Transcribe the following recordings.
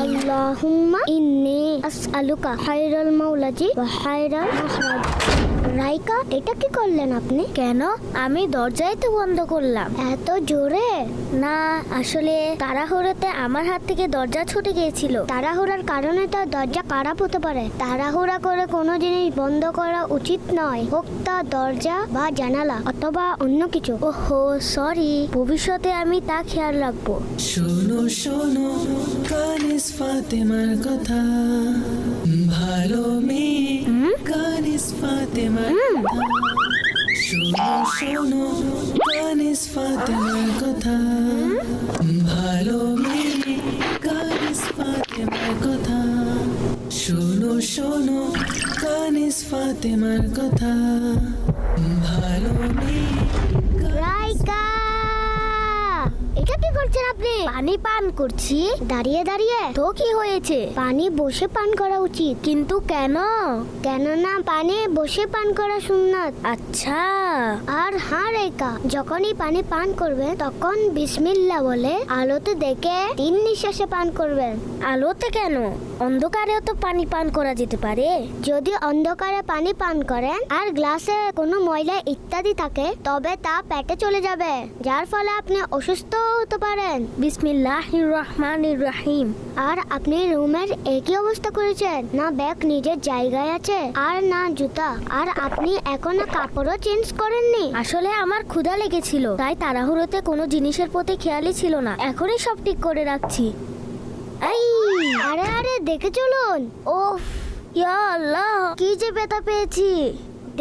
আল্লাহুম্মা ইন্নী আসআলুকা খায়রাল মাওলাজি ওয়া খায়রাল মাখরাজ। রাইকা, এটা কি করলেন আপনি? কেন? আমি দরজাই তো বন্ধ করলাম। এত জোরে? না, আসলে তাড়াহুড়োতে আমার হাত থেকে দরজা ছুটে গিয়েছিল। তাড়াহুড়ার কারণে তো দরজা খারাপ হতে পারে। তাড়াহুড়া করে কোনো জিনিস বন্ধ করা উচিত নয়, হোক তা দরজা বা জানালা অথবা অন্য কিছু। ওহো, সরি। ভবিষ্যতে আমি তা খেয়াল রাখবো। শোনো শোনো কানিস ফাতেমার কথা, ভালো মেয়ে কানিস ফাতেমার কথা। শোনো শোনো কানিস ফাতেমার কথা, ভালো মেয়ে কানিস ফাতেমার কথা। শোনো শোনো কানিস ফাতেমার কথা, ভালো মেয়ে। রাইকা, এটা কি করছেন আপনি? পানি পান করছি। দাঁড়িয়ে দাঁড়িয়ে? তো কি হয়েছে? পানি বসে পান করা উচিত। কিন্তু কেন? কেননা পানি বসে পান করা সুন্নাত। আচ্ছা। আর হ্যাঁ রেখা, যখনই পানি পান করবেন তখন বিসমিল্লাহ বলে আলোতে দেখে 3 নিঃশ্বাসে পান করবেন। আলোতে কেন? অন্ধকারেও তো পানি পান করা যেতে পারে। যদি অন্ধকারে পানি পান করেন আর গ্লাসে কোনো ময়লা ইত্যাদি থাকে তবে তা পেটে চলে যাবে, যার ফলে আপনি অসুস্থ হতে পারেন। বিসমিল্লাহির রহমানির রহিম। আর আপনি রুমের একই অবস্থা করেছেন, না ব্যাগ নিজের জায়গায় আছে আর না জুতা, আর আপনি এখনো কাপড়ও চেঞ্জ করেননি। আসলে আমার ক্ষুধা লেগেছিল, তাই তাড়াহুড়োতে কোনো জিনিসের প্রতি খেয়ালই ছিল না। এখনই সব ঠিক করে রাখছি। এই, আরে আরে দেখে চলুন। ওফ, ইয়া আল্লাহ, কি যে ব্যথা পেয়েছি।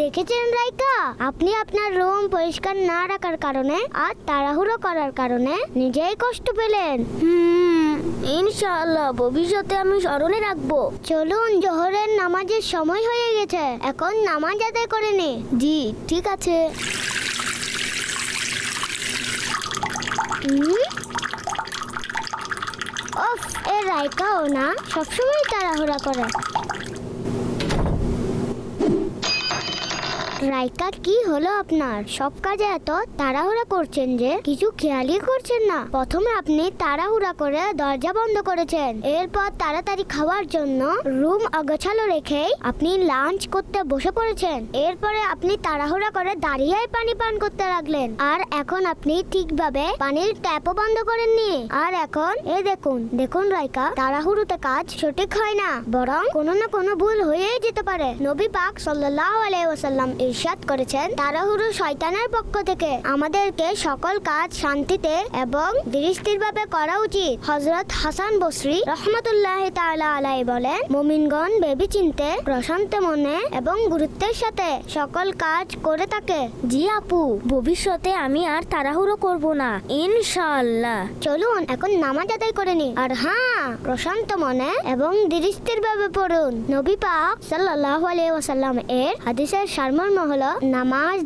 দেখেছেন রাইকা, আপনি আপনার রুম পরিষ্কার না রাখার কারণে আর তাড়াহুড়ো করার কারণে নিজেই কষ্ট পেলেন। ইনশাআল্লাহ ভবিষ্যতে আমি স্মরণে রাখবো। চলুন, জোহরের নামাজের সময় হয়ে গেছে, এখন নামাজ আদায় করে নে। জি, ঠিক আছে। ওফ, এ রাইকাও না সবসময় তাড়াহুড়া করে। রাইকা, কি হলো আপনার? সব কাজে এত তাড়াহুড়া করছেন যে কিছু খেয়ালই করছেন না। প্রথমে আপনি তাড়াহুড়া করে দরজা বন্ধ করেছেন, এরপর তাড়াতাড়ি খাওয়ার জন্য রুম অগোছালো রেখেই আপনি লাঞ্চ করতে বসে পড়েছেন। এরপরে আপনি তাড়াহুড়া করে দাঁড়িয়ে পানি পান করতে লাগলেন, আর এখন আপনি ঠিকভাবে পানির ট্যাপও বন্ধ করেননি। আর এখন দেখুন দেখুন রাইকা, তাড়াহুড়োতে কাজ সঠিক হয় না, বরং কোনো না কোনো ভুল হয়েই যেতে পারে। নবী পাক সাল্লাল্লাহু আলাইহি ওয়াসাল্লাম ইরশাদ করেছেন, তাড়াহুড়ো শয়তানের পক্ষ থেকে, আমাদেরকে সকল কাজ শান্তিতে এবং ধীরস্থিরভাবে করা উচিত। হযরত হাসান বসরি রাহমাতুল্লাহি তাআলা আলাইহি বলেন, মুমিনগণ ভেবেচিন্তে প্রশান্ত মনে এবং গুরুত্বের সাথে সকল কাজ করে থাকে। জি আপু, ভবিষ্যতে আমি আর তাড়াহুড়ো করব না, ইনশাআল্লাহ। চলুন এখন নামাজ আদায় করে নি। আর হ্যাঁ, প্রশান্ত মনে এবং ধীরস্থিরভাবে পড়ুন। নবী পাক সাল্লাল্লাহু আলাইহি ওয়াসাল্লাম এর হাদিসের সারমর্ম হলো, নামাজ